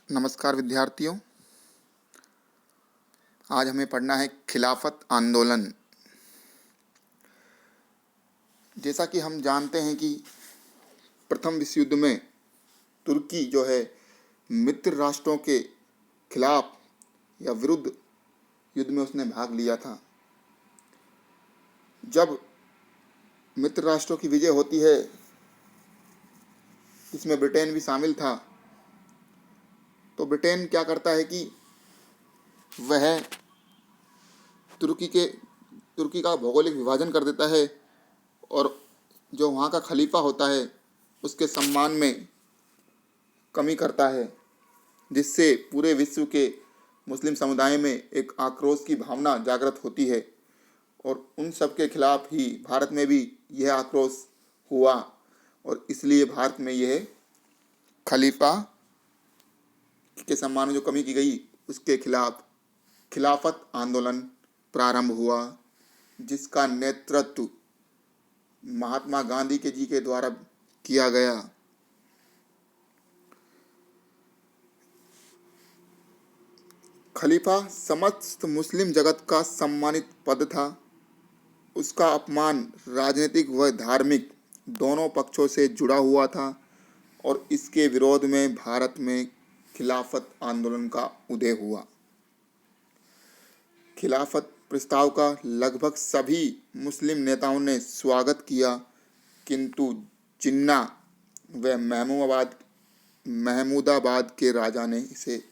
नमस्कार विद्यार्थियों। आज हमें पढ़ना है खिलाफत आंदोलन। जैसा कि हम जानते हैं कि प्रथम विश्व युद्ध में तुर्की जो है मित्र राष्ट्रों के खिलाफ या विरुद्ध युद्ध में उसने भाग लिया था। जब मित्र राष्ट्रों की विजय होती है, जिसमें ब्रिटेन भी शामिल था, तो ब्रिटेन क्या करता है कि वह तुर्की का भौगोलिक विभाजन कर देता है और जो वहाँ का खलीफा होता है उसके सम्मान में कमी करता है, जिससे पूरे विश्व के मुस्लिम समुदाय में एक आक्रोश की भावना जागृत होती है। और उन सब के खिलाफ ही भारत में भी यह आक्रोश हुआ और इसलिए भारत में यह खलीफा के सम्मान में जो कमी की गई उसके खिलाफ खिलाफत आंदोलन प्रारंभ हुआ, जिसका नेतृत्व महात्मा गांधी जी के द्वारा किया गया। खलीफा समस्त मुस्लिम जगत का सम्मानित पद था। उसका अपमान राजनीतिक व धार्मिक दोनों पक्षों से जुड़ा हुआ था और इसके विरोध में भारत में खिलाफत आंदोलन का उदय हुआ। खिलाफत प्रस्ताव का लगभग सभी मुस्लिम नेताओं ने स्वागत किया, किंतु जिन्ना व महमूदाबाद के राजा ने इसे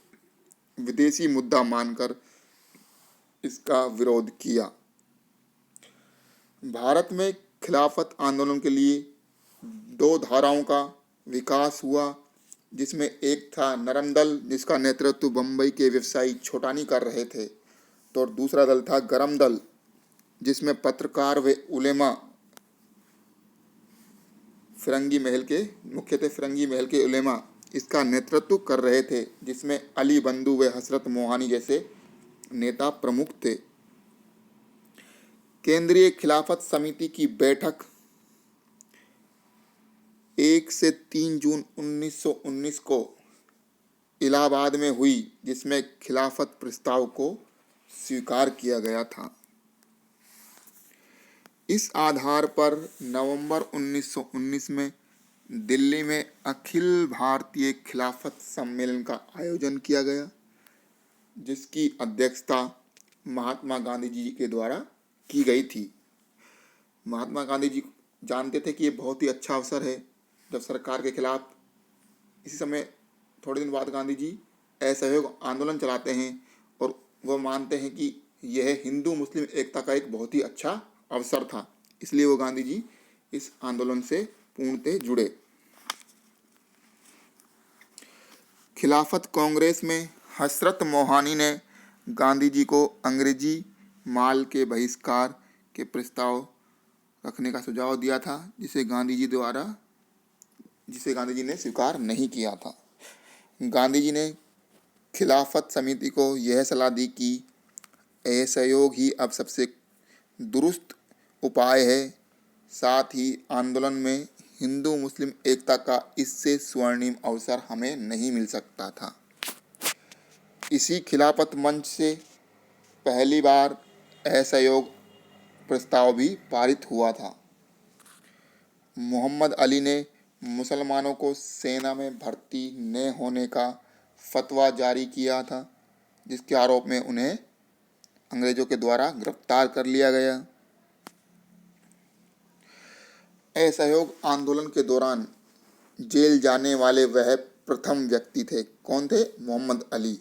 विदेशी मुद्दा मानकर इसका विरोध किया। भारत में खिलाफत आंदोलन के लिए दो धाराओं का विकास हुआ, जिसमें एक था नरम दल, जिसका नेतृत्व बम्बई के व्यवसायी छोटानी कर रहे थे, तो और दूसरा दल था गरम दल, जिसमें पत्रकार व उलेमा मुख्यतः फिरंगी महल के उलेमा इसका नेतृत्व कर रहे थे, जिसमें अली बंधु व हसरत मोहानी जैसे नेता प्रमुख थे। केंद्रीय खिलाफत समिति की बैठक 1 से 3 जून 1919 को इलाहाबाद में हुई, जिसमें खिलाफत प्रस्ताव को स्वीकार किया गया था। इस आधार पर नवंबर 1919 में दिल्ली में अखिल भारतीय खिलाफत सम्मेलन का आयोजन किया गया, जिसकी अध्यक्षता महात्मा गांधी जी के द्वारा की गई थी। महात्मा गांधी जी जानते थे कि ये बहुत ही अच्छा अवसर है जब सरकार के खिलाफ। इसी समय थोड़े दिन बाद गांधी जी असहयोग आंदोलन चलाते हैं और वह मानते हैं कि यह हिंदू मुस्लिम एकता का एक बहुत ही अच्छा अवसर था, इसलिए वो गांधी जी इस आंदोलन से पूर्णतः जुड़े। खिलाफत कांग्रेस में हसरत मोहानी ने गांधी जी को अंग्रेजी माल के बहिष्कार के प्रस्ताव रखने का सुझाव दिया था, जिसे गांधी जी ने स्वीकार नहीं किया था। गांधी जी ने खिलाफत समिति को यह सलाह दी कि असहयोग ही अब सबसे दुरुस्त उपाय है। साथ ही आंदोलन में हिंदू मुस्लिम एकता का इससे स्वर्णिम अवसर हमें नहीं मिल सकता था। इसी खिलाफत मंच से पहली बार असहयोग प्रस्ताव भी पारित हुआ था। मोहम्मद अली ने मुसलमानों को सेना में भर्ती न होने का फतवा जारी किया था, जिसके आरोप में उन्हें अंग्रेजों के द्वारा गिरफ्तार कर लिया गया। असहयोग आंदोलन के दौरान जेल जाने वाले वह प्रथम व्यक्ति थे। कौन थे? मोहम्मद अली।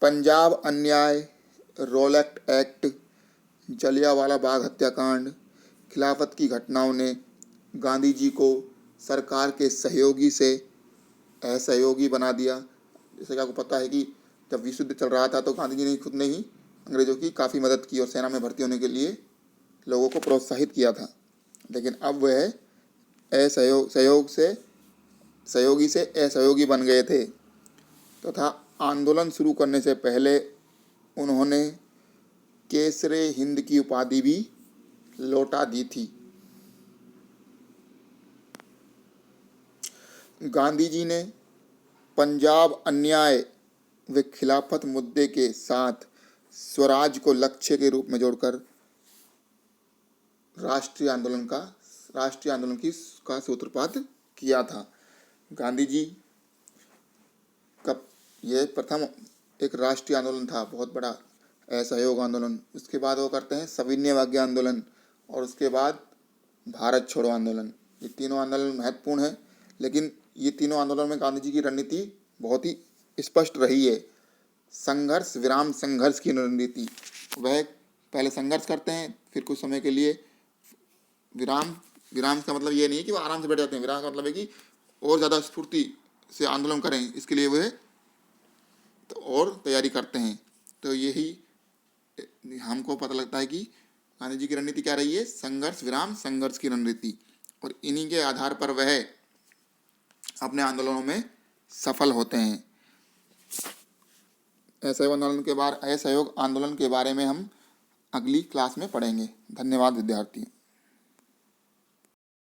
पंजाब अन्याय, रोलेट एक्ट, जलियांवाला बाग हत्याकांड, खिलाफत की घटनाओं ने गांधी जी को सरकार के सहयोगी से असहयोगी बना दिया। जैसे कि आपको पता है कि जब विश्व युद्ध चल रहा था तो गांधी जी ने खुद ने ही अंग्रेजों की काफ़ी मदद की और सेना में भर्ती होने के लिए लोगों को प्रोत्साहित किया था। लेकिन अब वह सहयोगी से असहयोगी बन गए थे तथा आंदोलन शुरू करने से पहले उन्होंने केसरे हिंद की उपाधि भी लौटा दी थी। गांधी जी ने पंजाब अन्याय व खिलाफत मुद्दे के साथ स्वराज को लक्ष्य के रूप में जोड़कर राष्ट्रीय आंदोलन का सूत्रपात किया था। गांधी जी का यह प्रथम एक राष्ट्रीय आंदोलन था, बहुत बड़ा असहयोग आंदोलन। उसके बाद वो करते हैं सविनय अवज्ञा आंदोलन और उसके बाद भारत छोड़ो आंदोलन। ये तीनों आंदोलन महत्वपूर्ण है, लेकिन ये तीनों आंदोलन में गांधी जी की रणनीति बहुत ही स्पष्ट रही है। संघर्ष विराम संघर्ष की रणनीति, वह पहले संघर्ष करते हैं, फिर कुछ समय के लिए विराम। विराम का मतलब ये नहीं है कि वो आराम से बैठ जाते हैं, विराम का मतलब है कि और ज़्यादा स्फूर्ति से आंदोलन करें, इसके लिए वह तो और तैयारी करते हैं। तो यही हमको पता लगता है कि गांधी जी की रणनीति क्या रही है, संघर्ष विराम संघर्ष की रणनीति, और इन्हीं के आधार पर वह अपने आंदोलनों में सफल होते हैं। असहयोग आंदोलन के बारे में हम अगली क्लास में पढ़ेंगे। धन्यवाद विद्यार्थी।